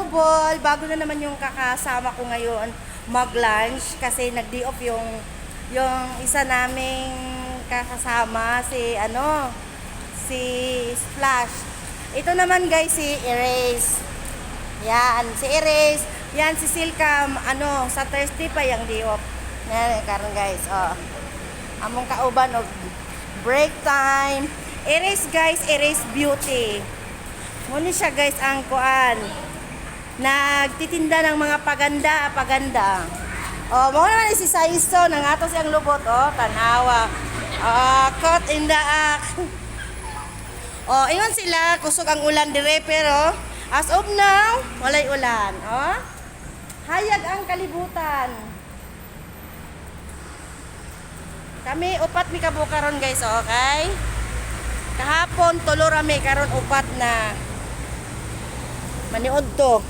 Bol! Bago na naman yung kakasama ko ngayon mag-lunch kasi nag-day off yung isa naming kakasama si Splash. Ito naman guys si Erase. Yan, si Erase. Yan si Silcam, sa Thursday pa yung day off. Yan, karon guys, among kauban og break time. Erase guys, Erase Beauty. Muna siya guys ang kuan. Nagtitinda ng mga paganda. Mo naman si Saiso nang ato siyang lubot, tanawa. Caught in the act. Ingon sila kusog ang ulan dire pero as of now, walay ulan, Hayag ang kalibutan. Kami upat mi kabukaron guys, okay? Kahapon tulo rami karon upat na. Maniod to.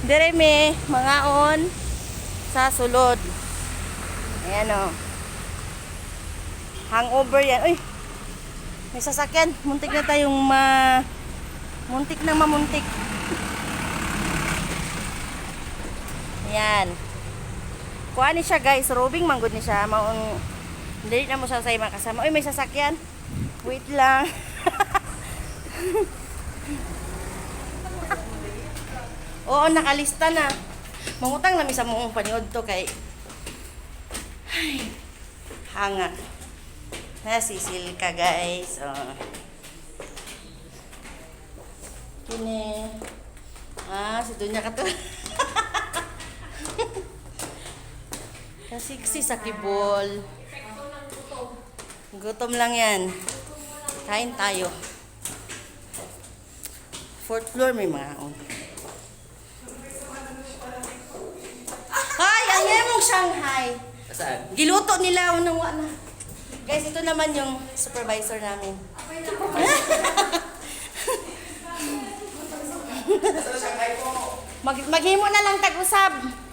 Dire mi mangaon sa sulod. Ayan hangover yan. Uy. May sasakyan. Muntik na tayong muntik na mamuntik. Ayan. Kuha ni siya guys. Robing manggod ni siya. Hindi na mo siya sa mga kasama. Uy, may sasakyan. Wait lang. Oo, nakalista na. Mangutang namin sa mong paniod to kay hanga. Sisil ka guys. Kini. Si Dunya ka to. Kasi sa kibol. Gutom lang yan. Kain tayo. 4th floor may mga ang emong Shanghai. Saan? Giluto nila unang na. Guys, ito naman yung supervisor namin. Saan Shanghai po? Maghimo na lang tag-usab.